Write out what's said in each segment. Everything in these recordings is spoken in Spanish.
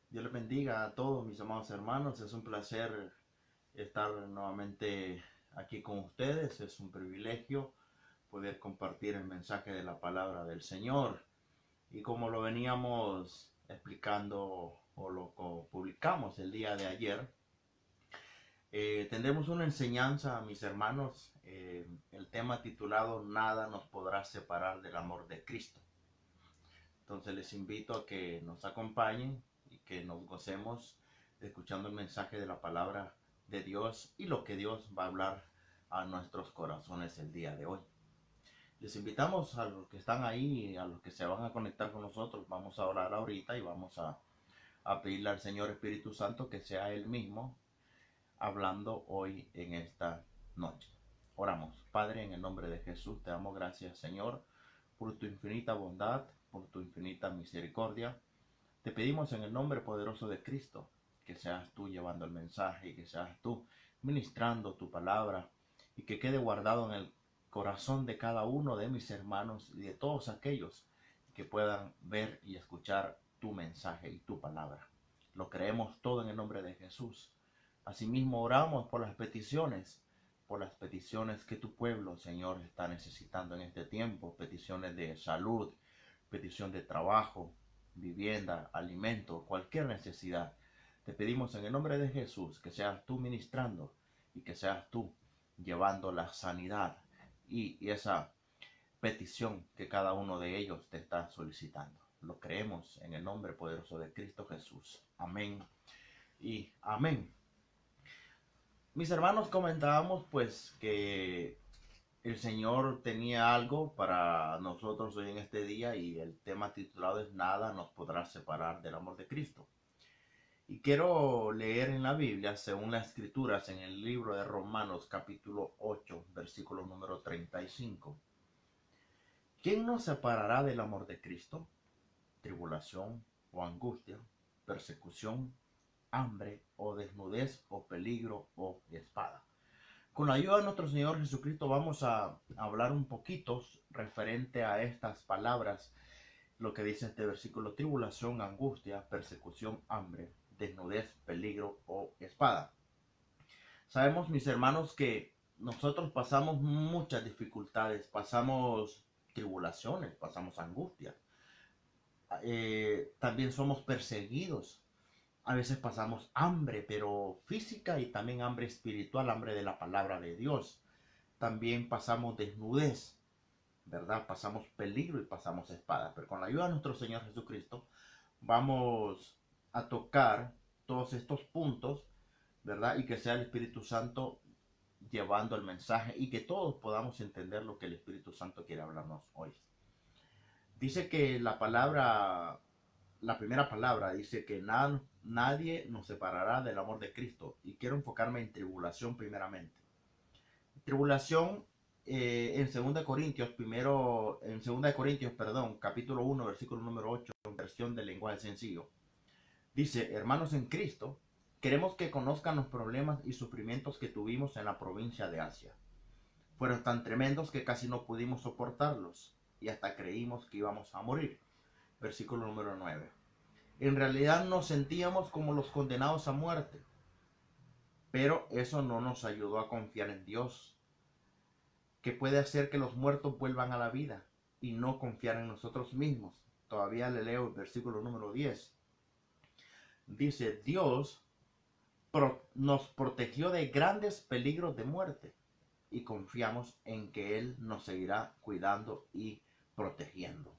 Dios les bendiga a todos mis amados hermanos. Es un placer estar nuevamente aquí con ustedes. Es un privilegio poder compartir el mensaje de la palabra del Señor. Y como lo veníamos explicando o lo publicamos el día de ayer, tendremos una enseñanza, mis hermanos, el tema titulado Nada nos podrá separar del amor de Cristo. Entonces les invito a que nos acompañen y que nos gocemos escuchando el mensaje de la palabra de Dios y lo que Dios va a hablar a nuestros corazones el día de hoy. Les invitamos a los que están ahí, a los que se van a conectar con nosotros. Vamos a orar ahorita y vamos a pedirle al Señor Espíritu Santo que sea Él mismo hablando hoy en esta noche. Oramos. Padre, en el nombre de Jesús, te damos gracias, Señor, por tu infinita bondad, por tu infinita misericordia. Te pedimos en el nombre poderoso de Cristo que seas tú llevando el mensaje y que seas tú ministrando tu palabra y que quede guardado en el corazón de cada uno de mis hermanos y de todos aquellos que puedan ver y escuchar tu mensaje y tu palabra. Lo creemos todo en el nombre de Jesús. Asimismo oramos por las peticiones que tu pueblo, Señor, está necesitando en este tiempo, peticiones de salud, petición de trabajo, vivienda, alimento, cualquier necesidad. Te pedimos en el nombre de Jesús que seas tú ministrando y que seas tú llevando la sanidad y esa petición que cada uno de ellos te está solicitando. Lo creemos en el nombre poderoso de Cristo Jesús. Amén y amén. Mis hermanos comentábamos pues que el Señor tenía algo para nosotros hoy en este día y el tema titulado es Nada nos podrá separar del amor de Cristo. Y quiero leer en la Biblia, según las Escrituras, en el libro de Romanos capítulo 8, versículo número 35. ¿Quién nos separará del amor de Cristo? Tribulación o angustia, persecución, hambre o desnudez o peligro o espada. Con la ayuda de nuestro Señor Jesucristo vamos a hablar un poquito referente a estas palabras, lo que dice este versículo: tribulación, angustia, persecución, hambre, desnudez, peligro o espada. Sabemos, mis hermanos, que nosotros pasamos muchas dificultades, pasamos tribulaciones, pasamos angustia. También somos perseguidos. A veces pasamos hambre, pero física, y también hambre espiritual, hambre de la palabra de Dios. También pasamos desnudez, ¿verdad? Pasamos peligro y pasamos espada. Pero con la ayuda de nuestro Señor Jesucristo vamos a tocar todos estos puntos, ¿verdad? Y que sea el Espíritu Santo llevando el mensaje y que todos podamos entender lo que el Espíritu Santo quiere hablarnos hoy. Dice que la primera palabra dice que nadie nos separará del amor de Cristo. Y quiero enfocarme en tribulación primeramente. Tribulación en 2 Corintios, capítulo 1, versículo número 8, en versión de lenguaje sencillo. Dice: hermanos en Cristo, queremos que conozcan los problemas y sufrimientos que tuvimos en la provincia de Asia. Fueron tan tremendos que casi no pudimos soportarlos y hasta creímos que íbamos a morir. Versículo número 9. En realidad nos sentíamos como los condenados a muerte, pero eso no nos ayudó a confiar en Dios, que puede hacer que los muertos vuelvan a la vida, y no confiar en nosotros mismos. Todavía le leo el versículo número 10. Dice: Dios nos protegió de grandes peligros de muerte y confiamos en que Él nos seguirá cuidando y protegiendo.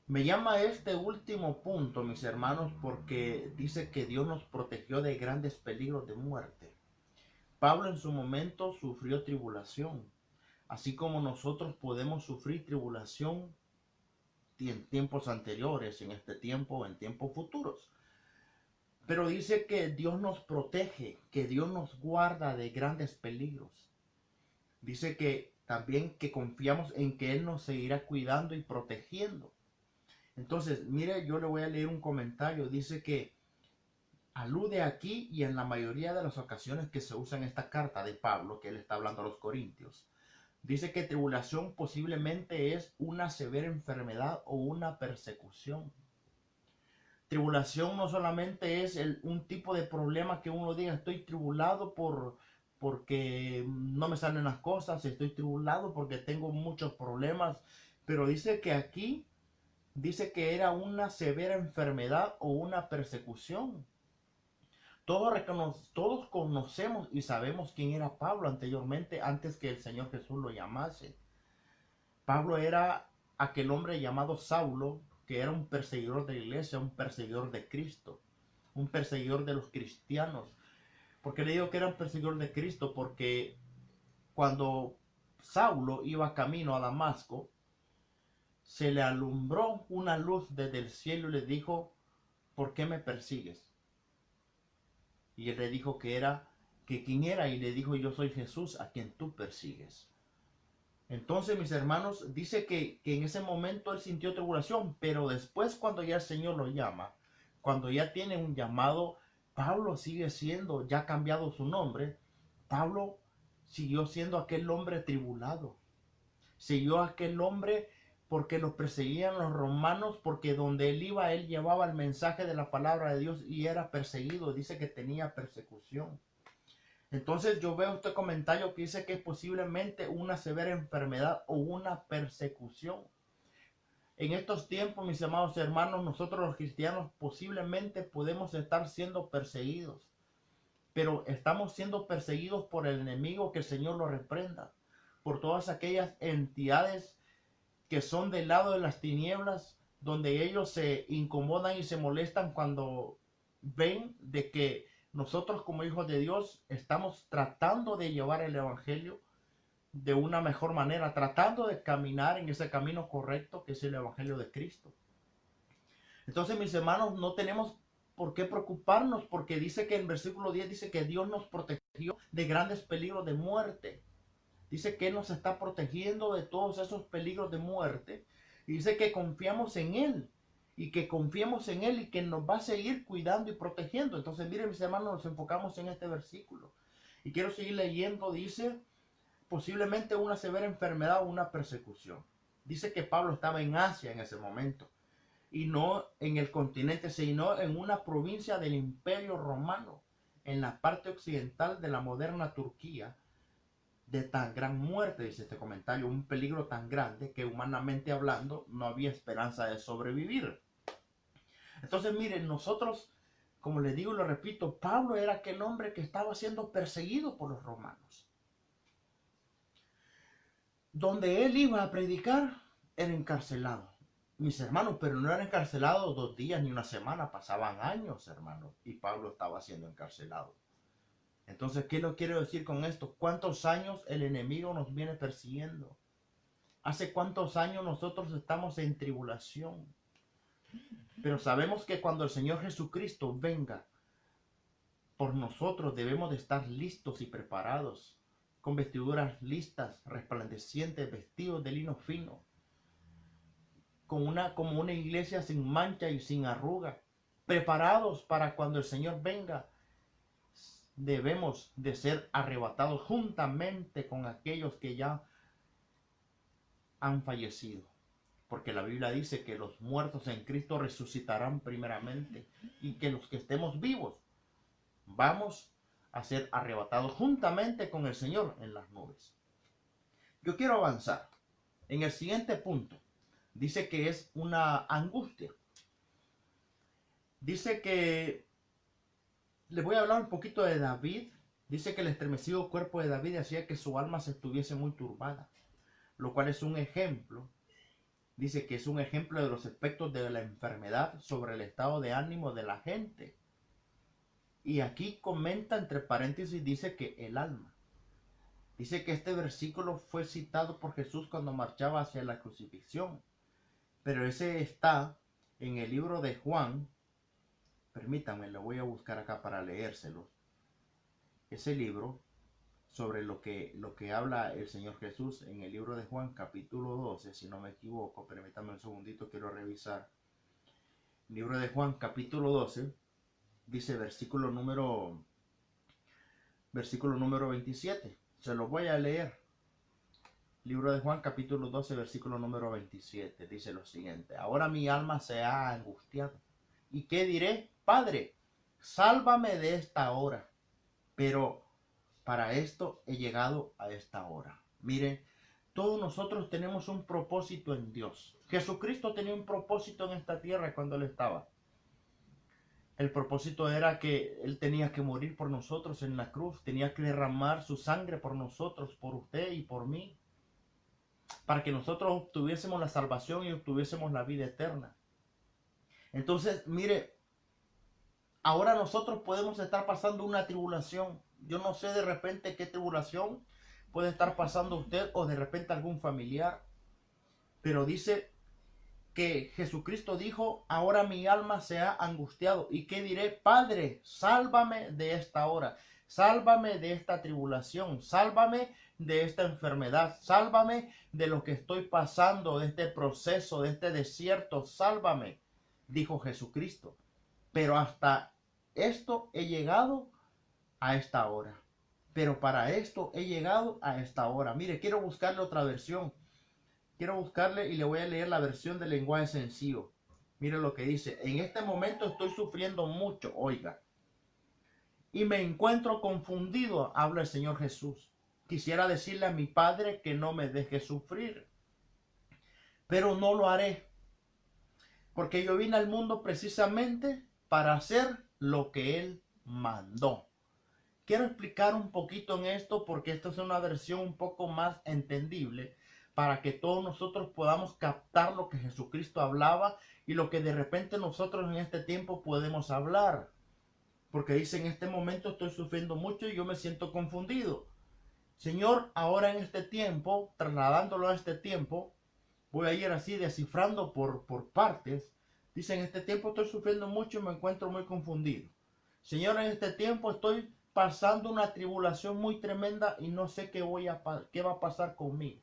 Me llama este último punto, mis hermanos, porque dice que Dios nos protegió de grandes peligros de muerte. Pablo en su momento sufrió tribulación, así como nosotros podemos sufrir tribulación en tiempos anteriores, en este tiempo, en tiempos futuros. Pero dice que Dios nos protege, que Dios nos guarda de grandes peligros. Dice que también que confiamos en que Él nos seguirá cuidando y protegiendo. Entonces, mire, yo le voy a leer un comentario. Dice que alude aquí y en la mayoría de las ocasiones que se usa en esta carta de Pablo, que él está hablando a los Corintios. Dice que tribulación posiblemente es una severa enfermedad o una persecución. Tribulación no solamente es un tipo de problema que uno diga estoy tribulado porque no me salen las cosas, estoy tribulado porque tengo muchos problemas, pero dice que aquí dice que era una severa enfermedad o una persecución. Todos conocemos y sabemos quién era Pablo anteriormente, antes que el Señor Jesús lo llamase. Pablo era aquel hombre llamado Saulo, que era un perseguidor de la iglesia, un perseguidor de Cristo, un perseguidor de los cristianos. ¿Por qué le digo que era un perseguidor de Cristo? Porque cuando Saulo iba camino a Damasco, se le alumbró una luz desde el cielo y le dijo, ¿por qué me persigues? Y él le dijo que quién era, y le dijo, yo soy Jesús a quien tú persigues. Entonces, mis hermanos, dice que en ese momento él sintió tribulación, pero después cuando ya el Señor lo llama, cuando ya tiene un llamado, Pablo sigue siendo, ya ha cambiado su nombre, Pablo siguió siendo aquel hombre tribulado, siguió aquel hombre porque lo perseguían los romanos, porque donde él iba, él llevaba el mensaje de la palabra de Dios y era perseguido, dice que tenía persecución. Entonces yo veo este comentario que dice que es posiblemente una severa enfermedad o una persecución. En estos tiempos, mis amados hermanos, nosotros los cristianos posiblemente podemos estar siendo perseguidos, pero estamos siendo perseguidos por el enemigo, que el Señor lo reprenda, por todas aquellas entidades que son del lado de las tinieblas, donde ellos se incomodan y se molestan cuando ven de que nosotros como hijos de Dios estamos tratando de llevar el evangelio de una mejor manera, tratando de caminar en ese camino correcto que es el evangelio de Cristo. Entonces, mis hermanos, no tenemos por qué preocuparnos, porque dice que en versículo 10 dice que Dios nos protegió de grandes peligros de muerte. Dice que Él nos está protegiendo de todos esos peligros de muerte. Y dice que confiamos en Él. Y que confiemos en Él y que nos va a seguir cuidando y protegiendo. Entonces, miren, mis hermanos, nos enfocamos en este versículo. Y quiero seguir leyendo. Dice, posiblemente una severa enfermedad o una persecución. Dice que Pablo estaba en Asia en ese momento. Y no en el continente, sino en una provincia del Imperio Romano. En la parte occidental de la moderna Turquía. De tan gran muerte, dice este comentario, un peligro tan grande que humanamente hablando no había esperanza de sobrevivir. Entonces, miren, nosotros, como les digo y lo repito, Pablo era aquel hombre que estaba siendo perseguido por los romanos. Donde él iba a predicar, era encarcelado. Mis hermanos, pero no era encarcelado 2 días ni una semana, pasaban años, hermanos, y Pablo estaba siendo encarcelado. Entonces, ¿qué lo quiero decir con esto? ¿Cuántos años el enemigo nos viene persiguiendo? ¿Hace cuántos años nosotros estamos en tribulación? Pero sabemos que cuando el Señor Jesucristo venga por nosotros, debemos de estar listos y preparados, con vestiduras listas, resplandecientes, vestidos de lino fino, como una iglesia sin mancha y sin arruga, preparados para cuando el Señor venga. Debemos de ser arrebatados juntamente con aquellos que ya han fallecido. Porque la Biblia dice que los muertos en Cristo resucitarán primeramente y que los que estemos vivos vamos a ser arrebatados juntamente con el Señor en las nubes. Yo quiero avanzar. En el siguiente punto dice que es una angustia. Dice que les voy a hablar un poquito de David. Dice que el estremecido cuerpo de David hacía que su alma se estuviese muy turbada, lo cual es un ejemplo. Dice que es un ejemplo de los efectos de la enfermedad sobre el estado de ánimo de la gente. Y aquí comenta entre paréntesis, dice que el alma. Dice que este versículo fue citado por Jesús cuando marchaba hacia la crucifixión. Pero ese está en el libro de Juan. Permítanme, lo voy a buscar acá para leérselo. Ese libro sobre lo que habla el Señor Jesús en el libro de Juan capítulo 12, si no me equivoco, permítanme un segundito, quiero revisar. Libro de Juan capítulo 12, dice versículo número 27, se lo voy a leer. Libro de Juan capítulo 12, versículo número 27, dice lo siguiente: ahora mi alma se ha angustiado ¿Y qué diré? Padre, sálvame de esta hora. Pero para esto he llegado a esta hora. Miren, todos nosotros tenemos un propósito en Dios. Jesucristo tenía un propósito en esta tierra cuando Él estaba. El propósito era que Él tenía que morir por nosotros en la cruz. Tenía que derramar su sangre por nosotros, por usted y por mí. Para que nosotros obtuviésemos la salvación y obtuviésemos la vida eterna. Entonces, mire, ahora nosotros podemos estar pasando una tribulación. Yo no sé de repente qué tribulación puede estar pasando usted o de repente algún familiar. Pero dice que Jesucristo dijo, ahora mi alma se ha angustiado. ¿Y qué diré? Padre, sálvame de esta hora. Sálvame de esta tribulación. Sálvame de esta enfermedad. Sálvame de lo que estoy pasando, de este proceso, de este desierto. Sálvame, dijo Jesucristo. Pero hasta esto he llegado a esta hora. Pero para esto he llegado a esta hora. Mire, quiero buscarle otra versión. Quiero buscarle y le voy a leer la versión del lenguaje sencillo. Mire lo que dice. En este momento estoy sufriendo mucho, oiga. Y me encuentro confundido, habla el Señor Jesús. Quisiera decirle a mi Padre que no me deje sufrir. Pero no lo haré. Porque yo vine al mundo precisamente para hacer lo que Él mandó. Quiero explicar un poquito en esto porque esta es una versión un poco más entendible para que todos nosotros podamos captar lo que Jesucristo hablaba y lo que de repente nosotros en este tiempo podemos hablar. Porque dice, en este momento estoy sufriendo mucho y yo me siento confundido. Señor, ahora en este tiempo, trasladándolo a este tiempo, voy a ir así descifrando por partes. Dice, en este tiempo estoy sufriendo mucho y me encuentro muy confundido. Señor, en este tiempo estoy pasando una tribulación muy tremenda y no sé qué va a pasar conmigo.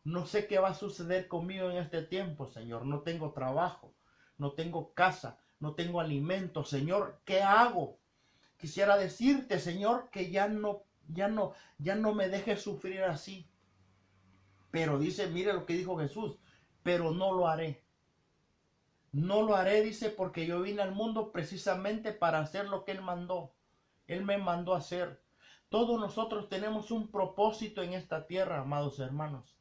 No sé qué va a suceder conmigo en este tiempo, Señor. No tengo trabajo, no tengo casa, no tengo alimento. Señor, ¿qué hago? Quisiera decirte, Señor, que ya no me dejes sufrir así. Pero dice, mire lo que dijo Jesús, pero no lo haré. No lo haré, dice, porque yo vine al mundo precisamente para hacer lo que Él mandó. Él me mandó a hacer. Todos nosotros tenemos un propósito en esta tierra, amados hermanos.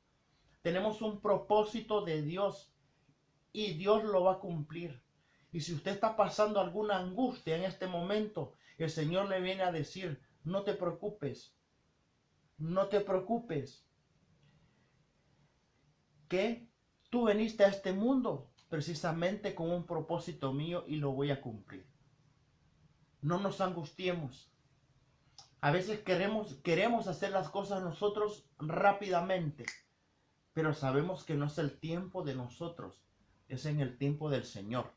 Tenemos un propósito de Dios y Dios lo va a cumplir. Y si usted está pasando alguna angustia en este momento, el Señor le viene a decir, no te preocupes, no te preocupes, que tú viniste a este mundo precisamente con un propósito mío y lo voy a cumplir. No nos angustiemos. A veces queremos hacer las cosas nosotros rápidamente, pero sabemos que no es el tiempo de nosotros, es en el tiempo del Señor.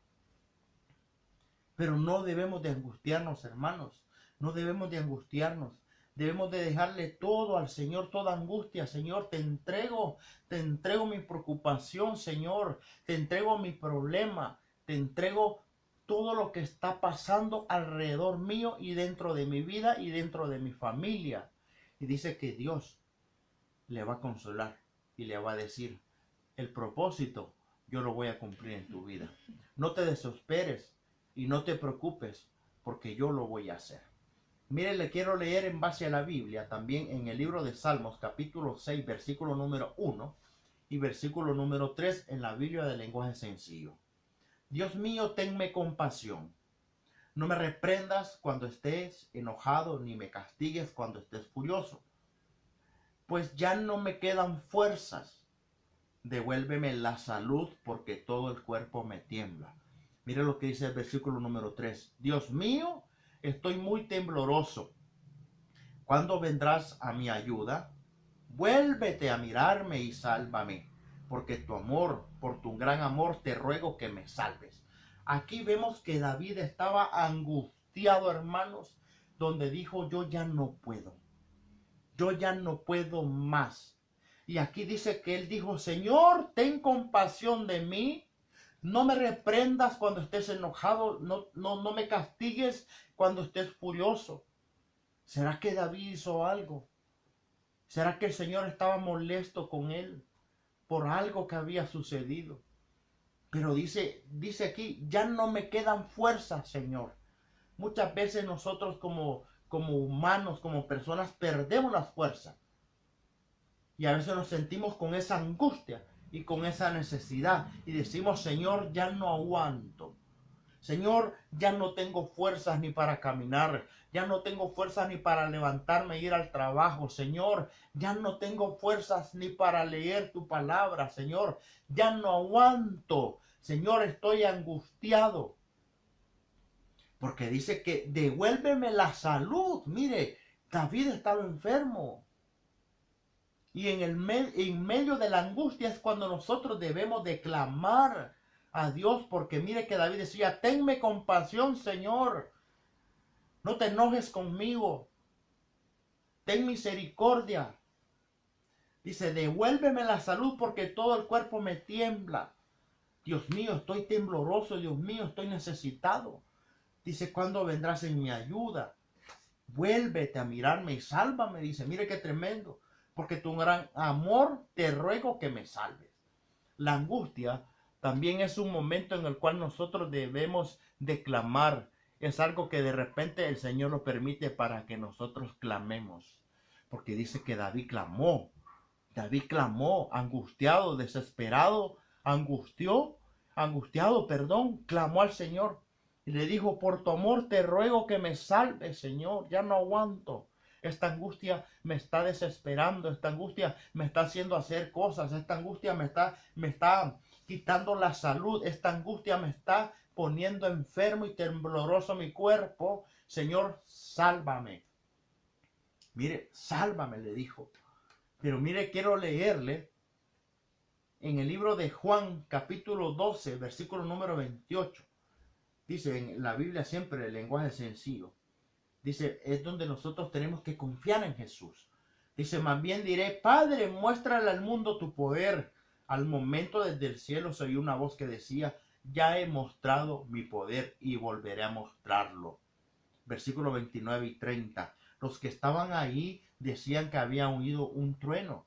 Pero no debemos de angustiarnos, hermanos, no debemos de angustiarnos. Debemos de dejarle todo al Señor, toda angustia. Señor, te entrego mi preocupación, Señor, te entrego mi problema, te entrego todo lo que está pasando alrededor mío y dentro de mi vida y dentro de mi familia. Y dice que Dios le va a consolar y le va a decir, el propósito yo lo voy a cumplir en tu vida. No te desesperes y no te preocupes porque yo lo voy a hacer. Mire, le quiero leer en base a la Biblia también en el libro de Salmos capítulo 6 versículo número 1 y versículo número 3 en la Biblia del lenguaje sencillo. Dios mío, tenme compasión. No me reprendas cuando estés enojado, ni me castigues cuando estés furioso. Pues ya no me quedan fuerzas. Devuélveme la salud porque todo el cuerpo me tiembla. Mire lo que dice el versículo número 3. Dios mío, estoy muy tembloroso. ¿Cuándo vendrás a mi ayuda? Vuélvete a mirarme y sálvame, porque tu amor, por tu gran amor, te ruego que me salves. Aquí vemos que David estaba angustiado, hermanos, donde dijo, yo ya no puedo. Yo ya no puedo más. Y aquí dice que él dijo, Señor, ten compasión de mí. No me reprendas cuando estés enojado. No me castigues cuando estés furioso. ¿Será que David hizo algo? ¿Será que el Señor estaba molesto con él por algo que había sucedido? Pero dice aquí, ya no me quedan fuerzas, Señor. Muchas veces nosotros como humanos, como personas, perdemos las fuerzas. Y a veces nos sentimos con esa angustia y con esa necesidad. Y decimos, Señor, ya no aguanto. Señor, ya no tengo fuerzas ni para caminar. Ya no tengo fuerzas ni para levantarme e ir al trabajo. Señor, ya no tengo fuerzas ni para leer tu palabra. Señor, ya no aguanto. Señor, estoy angustiado. Porque dice que devuélveme la salud. Mire, David estaba enfermo. Y en medio de la angustia es cuando nosotros debemos de clamar a Dios. Porque mire que David decía, tenme compasión, Señor. No te enojes conmigo. Ten misericordia. Dice, devuélveme la salud porque todo el cuerpo me tiembla. Dios mío, estoy tembloroso. Dios mío, estoy necesitado. Dice, ¿cuándo vendrás en mi ayuda? Vuélvete a mirarme y sálvame. Dice, mire qué tremendo. Porque tu gran amor te ruego que me salves. La angustia también es un momento en el cual nosotros debemos de clamar. Es algo que de repente el Señor lo permite para que nosotros clamemos. Porque dice que David clamó, angustiado, desesperado, clamó al Señor. Y le dijo, por tu amor te ruego que me salves, Señor, ya no aguanto. Esta angustia me está desesperando, esta angustia me está haciendo hacer cosas, esta angustia me está quitando la salud, esta angustia me está poniendo enfermo y tembloroso mi cuerpo. Señor, sálvame. Mire, sálvame, le dijo. Pero mire, quiero leerle en el libro de Juan, capítulo 12, versículo número 28. Dice en la Biblia siempre el lenguaje sencillo. Dice, es donde nosotros tenemos que confiar en Jesús. Dice, más bien diré, Padre, muéstrale al mundo tu poder. Al momento desde el cielo se oyó una voz que decía, ya he mostrado mi poder y volveré a mostrarlo. Versículo 29 y 30. Los que estaban ahí decían que había oído un trueno.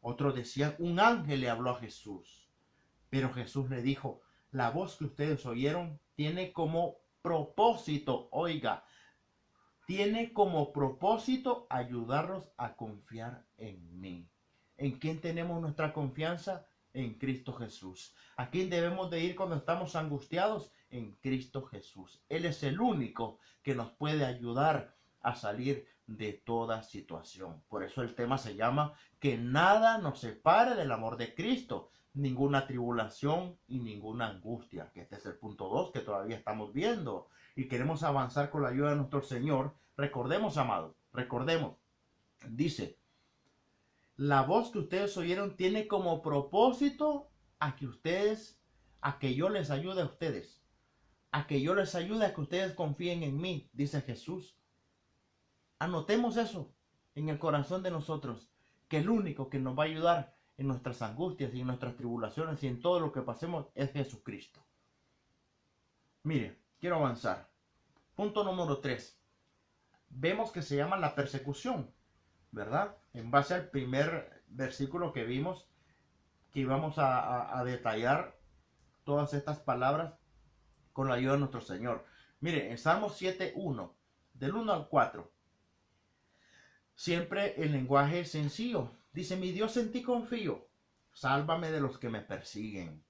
Otros decían, un ángel le habló a Jesús. Pero Jesús le dijo, la voz que ustedes oyeron tiene como propósito, oiga, tiene como propósito ayudarlos a confiar en mí. ¿En quién tenemos nuestra confianza? En Cristo Jesús. ¿A quién debemos de ir cuando estamos angustiados? En Cristo Jesús. Él es el único que nos puede ayudar a salir de toda situación. Por eso el tema se llama que nada nos separe del amor de Cristo. Ninguna tribulación y ninguna angustia. Que este es el punto 2 que todavía estamos viendo. Y queremos avanzar con la ayuda de nuestro Señor. Recordemos, amados, recordemos. Dice, la voz que ustedes oyeron tiene como propósito a que yo les ayude a ustedes. A que yo les ayude a que ustedes confíen en mí, dice Jesús. Anotemos eso en el corazón de nosotros, que el único que nos va a ayudar en nuestras angustias y en nuestras tribulaciones y en todo lo que pasemos es Jesucristo. Mire, quiero avanzar. Punto número 3. Vemos que se llama la persecución, ¿verdad? En base al primer versículo que vimos, que íbamos a detallar todas estas palabras con la ayuda de nuestro Señor. Mire, en Salmos 7:1, del 1 al 4, siempre el lenguaje sencillo. Dice, mi Dios, en ti confío. Sálvame de los que me persiguen.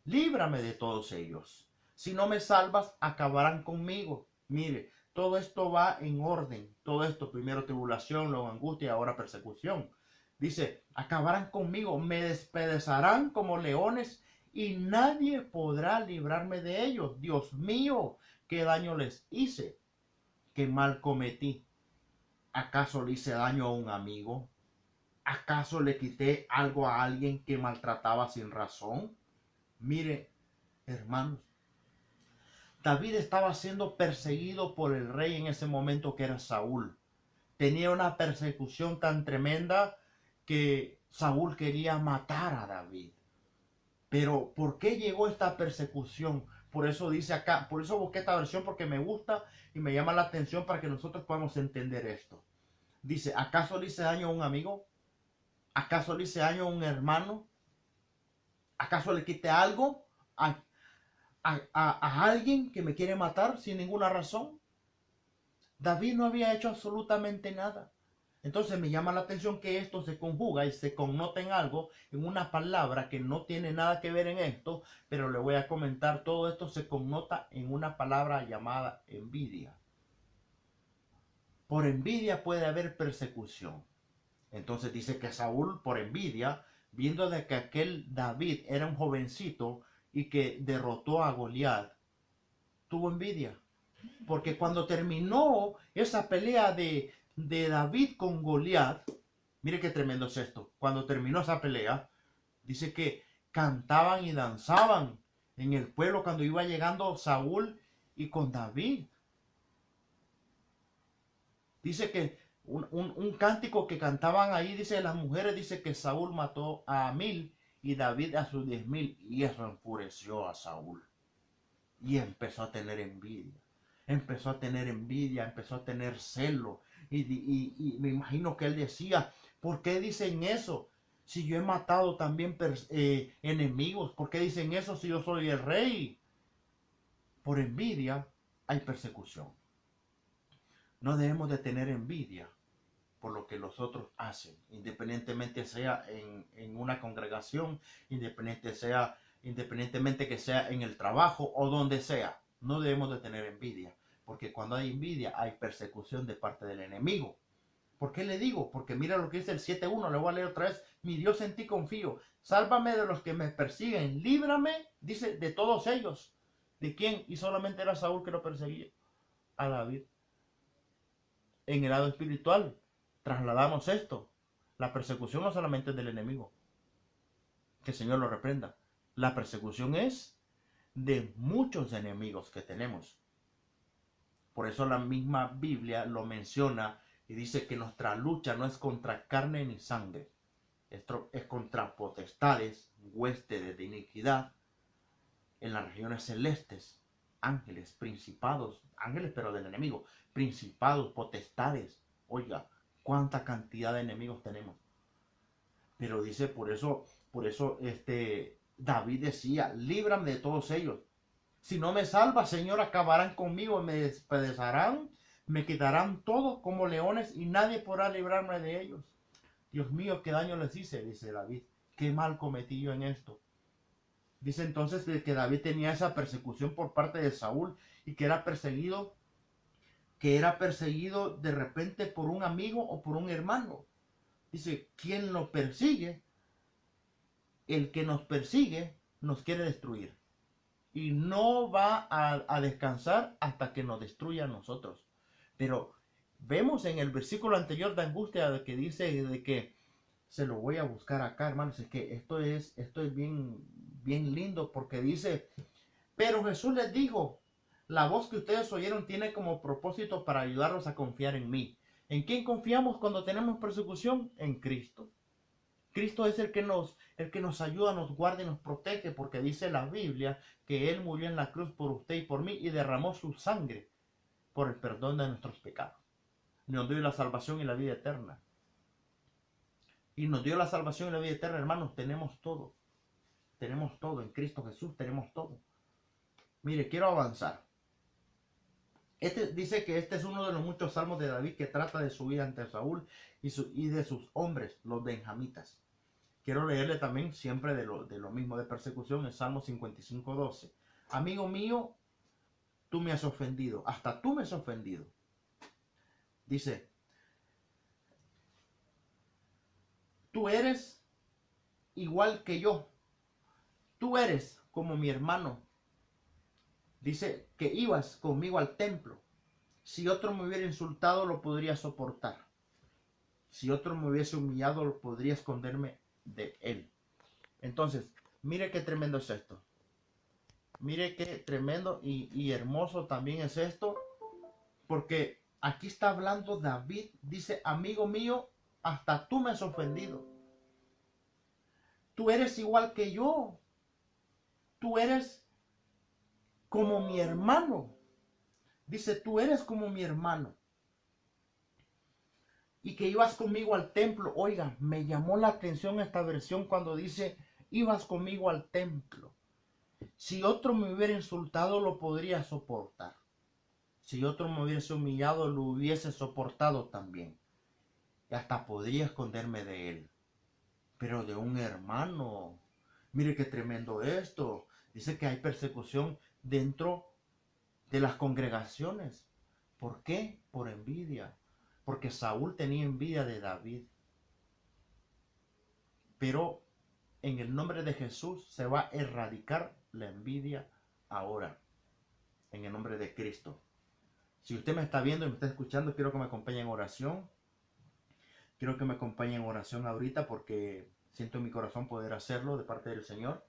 Líbrame de todos ellos. Si no me salvas, acabarán conmigo. Mire, todo esto va en orden. Todo esto, primero tribulación, luego angustia, ahora persecución. Dice, acabarán conmigo, me despedazarán como leones y nadie podrá librarme de ellos. Dios mío, ¿qué daño les hice? ¿Qué mal cometí? ¿Acaso le hice daño a un amigo? ¿Acaso le quité algo a alguien que maltrataba sin razón? Mire, hermanos, David estaba siendo perseguido por el rey en ese momento que era Saúl. Tenía una persecución tan tremenda que Saúl quería matar a David. Pero ¿por qué llegó esta persecución? Por eso dice acá, por eso busqué esta versión porque me gusta y me llama la atención para que nosotros podamos entender esto. Dice, ¿acaso le hice daño a un amigo? ¿Acaso le hice daño a un hermano? ¿Acaso le quité algo a alguien que me quiere matar sin ninguna razón. David no había hecho absolutamente nada. Entonces me llama la atención que esto se conjuga y se connota en algo, en una palabra que no tiene nada que ver en esto, pero le voy a comentar, todo esto se connota en una palabra llamada envidia. Por envidia puede haber persecución. Entonces dice que Saúl, por envidia, viendo de que aquel David era un jovencito y que derrotó a Goliat, tuvo envidia. Porque cuando terminó esa pelea de David con Goliat, mire qué tremendo es esto. Cuando terminó esa pelea, dice que cantaban y danzaban en el pueblo cuando iba llegando Saúl y con David. Dice que un cántico que cantaban ahí, dice las mujeres, dice que Saúl mató a 1000 y David a sus 10,000. Y eso enfureció a Saúl. Y empezó a tener envidia. Empezó a tener envidia, empezó a tener celo. Y me imagino que él decía, ¿por qué dicen eso? Si yo he matado también enemigos, ¿por qué dicen eso si yo soy el rey? Por envidia hay persecución. No debemos de tener envidia por lo que los otros hacen, independientemente sea en una congregación, independientemente que sea en el trabajo o donde sea. No debemos de tener envidia, porque cuando hay envidia hay persecución de parte del enemigo. ¿Por qué le digo? Porque mira lo que dice el 7:1, le voy a leer otra vez. Mi Dios, en ti confío, sálvame de los que me persiguen, líbrame, dice, de todos ellos. ¿De quién? Y solamente era Saúl que lo perseguía, a David. En el lado espiritual, trasladamos esto. La persecución no solamente es del enemigo, que el Señor lo reprenda. La persecución es de muchos enemigos que tenemos. Por eso la misma Biblia lo menciona y dice que nuestra lucha no es contra carne ni sangre. Esto es contra potestades, huestes de iniquidad en las regiones celestes, ángeles, principados, ángeles pero del enemigo, principados, potestades. Oiga, cuánta cantidad de enemigos tenemos. Pero dice, por eso David decía, líbrame de todos ellos. Si no me salvas, Señor, acabarán conmigo, me despedazarán, me quitarán todos como leones y nadie podrá librarme de ellos. Dios mío, qué daño les hice, dice David. Qué mal cometí yo en esto. Dice entonces que David tenía esa persecución por parte de Saúl y que era perseguido de repente por un amigo o por un hermano. Dice, ¿quién lo persigue? El que nos persigue nos quiere destruir. Y no va a descansar hasta que nos destruya a nosotros. Pero vemos en el versículo anterior de angustia de que dice de que se lo voy a buscar acá, hermanos. Es que esto es bien lindo porque dice, pero Jesús les dijo, la voz que ustedes oyeron tiene como propósito para ayudarlos a confiar en mí. ¿En quién confiamos cuando tenemos persecución? En Cristo. Cristo es el que nos ayuda, nos guarda y nos protege, porque dice la Biblia que Él murió en la cruz por usted y por mí y derramó su sangre por el perdón de nuestros pecados. Nos dio la salvación y la vida eterna. Y nos dio la salvación y la vida eterna, hermanos, tenemos todo. Tenemos todo, en Cristo Jesús tenemos todo. Mire, quiero avanzar. Dice que este es uno de los muchos salmos de David que trata de su vida ante Saúl y de sus hombres, los benjamitas. Quiero leerle también siempre de lo mismo de persecución, el Salmo 55:12. Amigo mío, tú me has ofendido, hasta tú me has ofendido. Dice, tú eres igual que yo, tú eres como mi hermano. Dice que ibas conmigo al templo. Si otro me hubiera insultado, lo podría soportar. Si otro me hubiese humillado, lo podría esconderme de él. Entonces, mire qué tremendo es esto. Mire qué tremendo y hermoso también es esto. Porque aquí está hablando David. Dice, amigo mío, hasta tú me has ofendido. Tú eres igual que yo. Tú eres como mi hermano. Dice, tú eres como mi hermano. Y que ibas conmigo al templo. Oiga, me llamó la atención esta versión cuando dice, ibas conmigo al templo. Si otro me hubiera insultado, lo podría soportar. Si otro me hubiese humillado, lo hubiese soportado también. Y hasta podría esconderme de él. Pero de un hermano, mire qué tremendo esto. Dice que hay persecución dentro de las congregaciones. ¿Por qué? Por envidia. Porque Saúl tenía envidia de David. Pero en el nombre de Jesús se va a erradicar la envidia ahora. En el nombre de Cristo. Si usted me está viendo y me está escuchando, quiero que me acompañe en oración. Quiero que me acompañe en oración ahorita porque siento en mi corazón poder hacerlo de parte del Señor.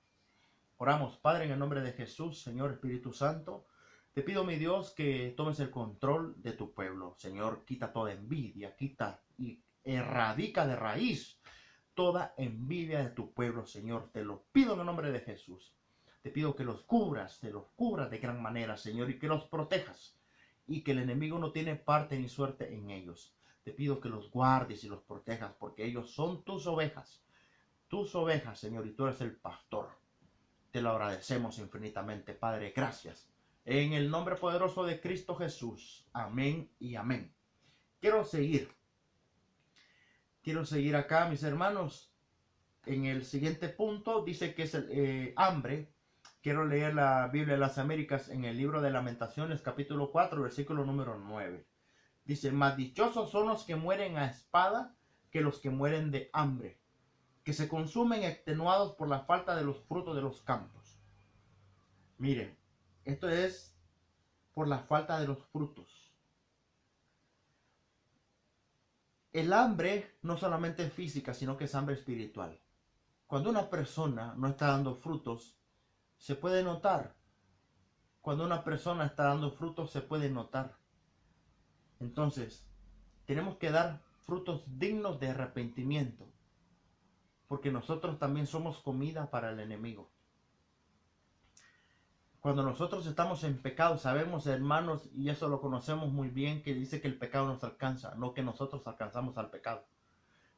Oramos, Padre, en el nombre de Jesús, Señor Espíritu Santo. Te pido, mi Dios, que tomes el control de tu pueblo. Señor, quita toda envidia, quita y erradica de raíz toda envidia de tu pueblo, Señor. Te lo pido en el nombre de Jesús. Te pido que los cubras de gran manera, Señor, y que los protejas. Y que el enemigo no tiene parte ni suerte en ellos. Te pido que los guardes y los protejas, porque ellos son tus ovejas. Tus ovejas, Señor, y tú eres el pastor. Te lo agradecemos infinitamente, Padre. Gracias. En el nombre poderoso de Cristo Jesús. Amén y amén. Quiero seguir acá, mis hermanos. En el siguiente punto dice que es el hambre. Quiero leer la Biblia de las Américas en el libro de Lamentaciones, capítulo 4, versículo número 9. Dice, más dichosos son los que mueren a espada que los que mueren de hambre, que se consumen extenuados por la falta de los frutos de los campos. Miren, esto es por la falta de los frutos. El hambre no solamente es física, sino que es hambre espiritual. Cuando una persona no está dando frutos, se puede notar. Cuando una persona está dando frutos, se puede notar. Entonces, tenemos que dar frutos dignos de arrepentimiento, porque nosotros también somos comida para el enemigo. Cuando nosotros estamos en pecado, sabemos, hermanos, y eso lo conocemos muy bien, que dice que el pecado nos alcanza, no que nosotros alcanzamos al pecado.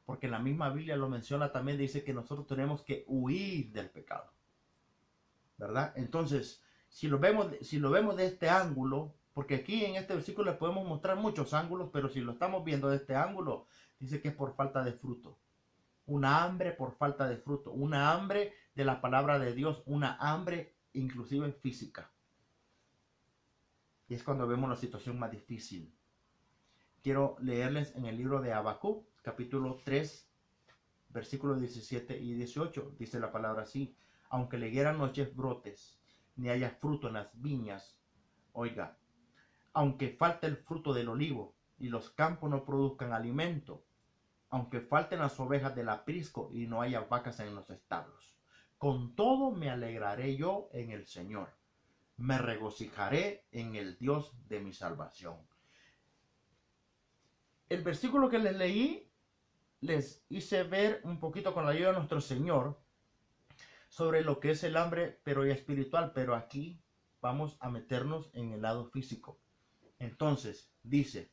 Porque la misma Biblia lo menciona también, dice que nosotros tenemos que huir del pecado. ¿Verdad? Entonces, si lo vemos de este ángulo, porque aquí en este versículo le podemos mostrar muchos ángulos, pero si lo estamos viendo de este ángulo, dice que es por falta de fruto. Una hambre por falta de fruto, una hambre de la palabra de Dios, una hambre inclusive física. Y es cuando vemos la situación más difícil. Quiero leerles en el libro de Habacuc, capítulo 3, versículos 17 y 18. Dice la palabra así: aunque le hieran noches brotes, ni haya fruto en las viñas. Oiga, aunque falte el fruto del olivo, y los campos no produzcan alimento, aunque falten las ovejas del aprisco, y no haya vacas en los establos, con todo me alegraré yo en el Señor. Me regocijaré en el Dios de mi salvación. El versículo que les leí, les hice ver un poquito con la ayuda de nuestro Señor sobre lo que es el hambre, pero ya espiritual. Pero aquí vamos a meternos en el lado físico. Entonces, dice,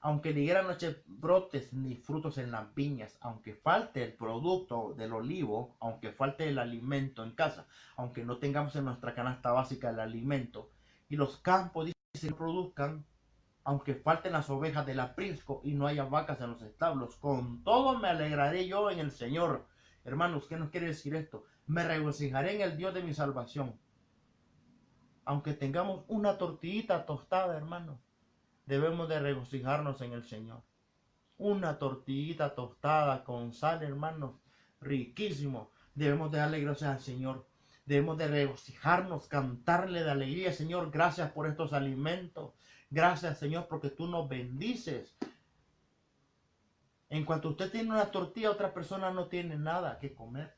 aunque ni hieran noches brotes ni frutos en las viñas, aunque falte el producto del olivo, aunque falte el alimento en casa, aunque no tengamos en nuestra canasta básica el alimento, y los campos, dice, no produzcan, aunque falten las ovejas del aprisco y no haya vacas en los establos, con todo me alegraré yo en el Señor. Hermanos, ¿qué nos quiere decir esto? Me regocijaré en el Dios de mi salvación. Aunque tengamos una tortillita tostada, hermanos, debemos de regocijarnos en el Señor. Una tortillita tostada con sal, hermanos, riquísimo. Debemos de darle gracias al Señor. Debemos de regocijarnos, cantarle de alegría. Señor, gracias por estos alimentos. Gracias, Señor, porque tú nos bendices. En cuanto usted tiene una tortilla, otra persona no tiene nada que comer.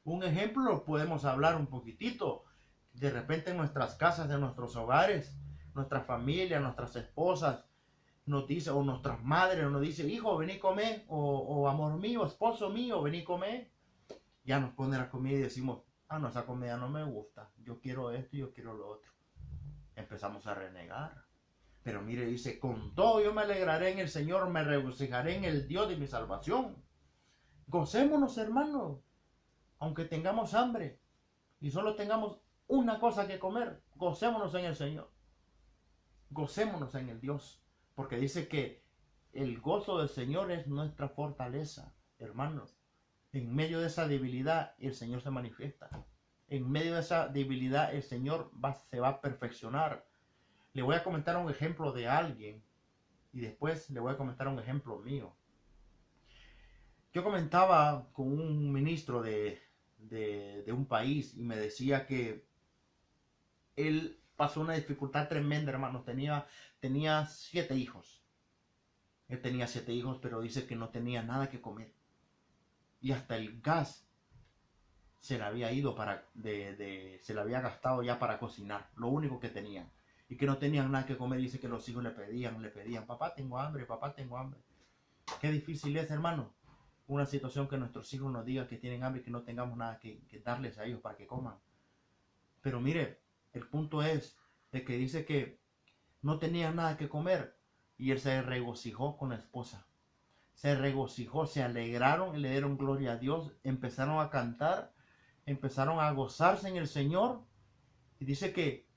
Un ejemplo lo podemos hablar un poquitito. De repente en nuestras casas, en nuestros hogares, nuestra familia, nuestras esposas nos dice, o nuestras madres nos dice, hijo, vení a comer, o amor mío, esposo mío, vení a comer. Ya nos pone la comida y decimos, no, esa comida no me gusta, yo quiero esto y yo quiero lo otro. Empezamos a renegar. Pero mire, dice, con todo yo me alegraré en el Señor, me regocijaré en el Dios de mi salvación. Gocémonos, hermanos, aunque tengamos hambre. y solo tengamos una cosa que comer, gocémonos en el Señor. Gocémonos en el Dios. Porque dice que el gozo del Señor es nuestra fortaleza, hermanos. En medio de esa debilidad, el Señor se manifiesta. En medio de esa debilidad, el Señor se va a perfeccionar. Le voy a comentar un ejemplo de alguien y después le voy a comentar un ejemplo mío. Yo comentaba con un ministro de un país y me decía que él pasó una dificultad tremenda, hermanos. Tenía 7 hijos. Él tenía 7 hijos, pero dice que no tenía nada que comer. Y hasta el gas se le había ido se le había gastado ya para cocinar. Lo único que tenían. Y que no tenían nada que comer. Dice que los hijos le pedían, papá tengo hambre, papá tengo hambre. Qué difícil es, hermano. Una situación que nuestros hijos nos digan que tienen hambre y que no tengamos nada que darles a ellos para que coman. Pero mire, el punto es de que dice que no tenían nada que comer y él se regocijó con la esposa. Se regocijó, se alegraron y le dieron gloria a Dios. Empezaron a cantar, empezaron a gozarse en el Señor. Y dice que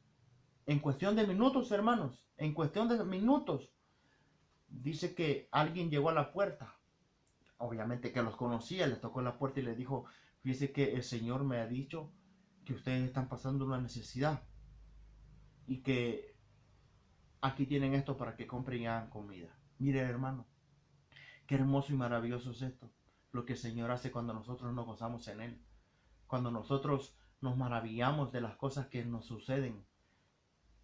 en cuestión de minutos, hermanos, en cuestión de minutos, dice que alguien llegó a la puerta. Obviamente que los conocía, le tocó la puerta y le dijo, fíjese que el Señor me ha dicho que ustedes están pasando una necesidad y que aquí tienen esto para que compren y hagan comida. Mire, hermano, qué hermoso y maravilloso es esto, lo que el Señor hace cuando nosotros nos gozamos en Él, cuando nosotros nos maravillamos de las cosas que nos suceden.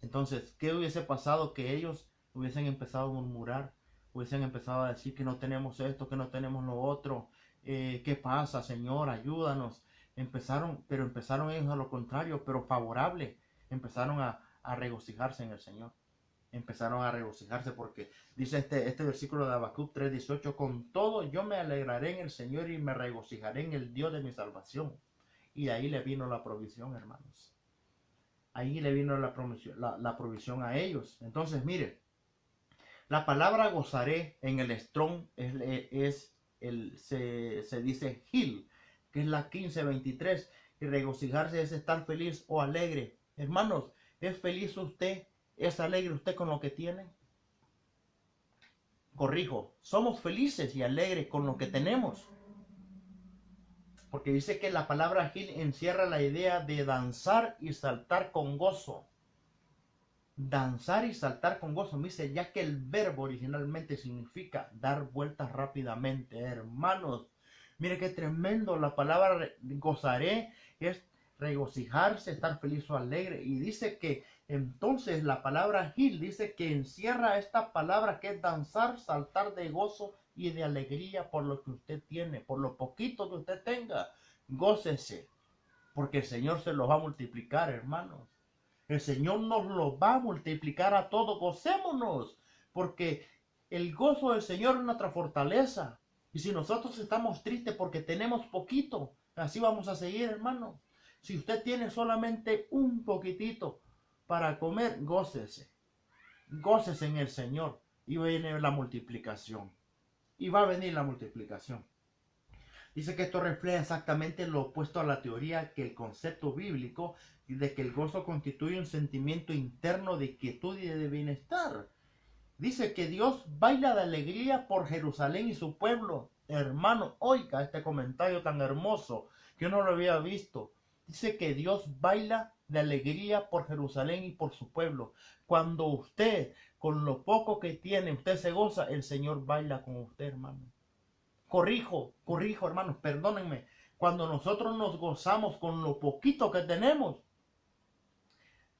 Entonces, ¿qué hubiese pasado? Que ellos hubiesen empezado a murmurar, hubiesen empezado a decir que no tenemos esto, que no tenemos lo otro, ¿qué pasa, Señor? Ayúdanos. Pero empezaron ellos a lo contrario, pero favorable. Empezaron a regocijarse en el Señor. Empezaron a regocijarse porque dice este versículo de Habacuc 3:18, con todo yo me alegraré en el Señor y me regocijaré en el Dios de mi salvación. Y de ahí le vino la provisión, hermanos. Ahí le vino la provisión a ellos. Entonces, mire, la palabra gozaré en el Strong se dice Gil, que es la 15:23, y regocijarse es estar feliz o alegre. Hermanos, ¿es feliz usted? ¿Es alegre usted con lo que tiene? Corrijo, somos felices y alegres con lo que tenemos. Porque dice que la palabra Gil encierra la idea de danzar y saltar con gozo. Danzar y saltar con gozo, me dice, ya que el verbo originalmente significa dar vueltas rápidamente. Hermanos, mire qué tremendo. La palabra gozaré es regocijarse, estar feliz o alegre. Y dice que entonces la palabra Gil dice que encierra esta palabra que es danzar, saltar de gozo y de alegría por lo que usted tiene, por lo poquito que usted tenga. Gócese, porque el Señor se los va a multiplicar, hermanos. El Señor nos lo va a multiplicar a todos. Gocémonos, porque el gozo del Señor es nuestra fortaleza. Y si nosotros estamos tristes porque tenemos poquito, así vamos a seguir, hermano. Si usted tiene solamente un poquitito para comer, gócese. Gócese en el Señor y va a venir la multiplicación. Y va a venir la multiplicación. Dice que esto refleja exactamente lo opuesto a la teoría que el concepto bíblico de que el gozo constituye un sentimiento interno de quietud y de bienestar. Dice que Dios baila de alegría por Jerusalén y su pueblo. Hermano, oiga este comentario tan hermoso que yo no lo había visto. Dice que Dios baila de alegría por Jerusalén y por su pueblo. Cuando usted, con lo poco que tiene, usted se goza, el Señor baila con usted, hermano. Corrijo, hermanos, perdónenme. Cuando nosotros nos gozamos con lo poquito que tenemos,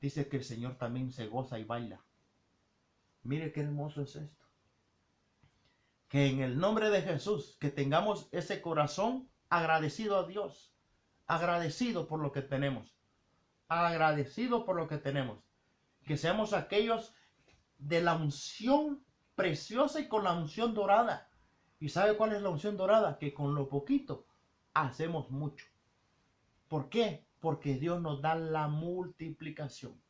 dice que el Señor también se goza y baila. Mire qué hermoso es esto. Que en el nombre de Jesús, que tengamos ese corazón agradecido a Dios. Agradecido por lo que tenemos. Agradecido por lo que tenemos. Que seamos aquellos de la unción preciosa y con la unción dorada. ¿Y sabe cuál es la unción dorada? Que con lo poquito hacemos mucho. ¿Por qué? Porque Dios nos da la multiplicación.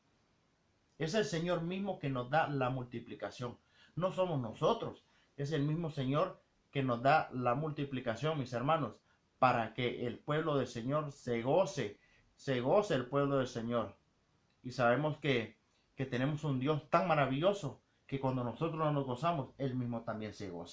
Es el Señor mismo que nos da la multiplicación. No somos nosotros. Es el mismo Señor que nos da la multiplicación, mis hermanos, para que el pueblo del Señor se goce se goza el pueblo del Señor. Y sabemos que tenemos un Dios tan maravilloso que cuando nosotros nos gozamos, Él mismo también se goza.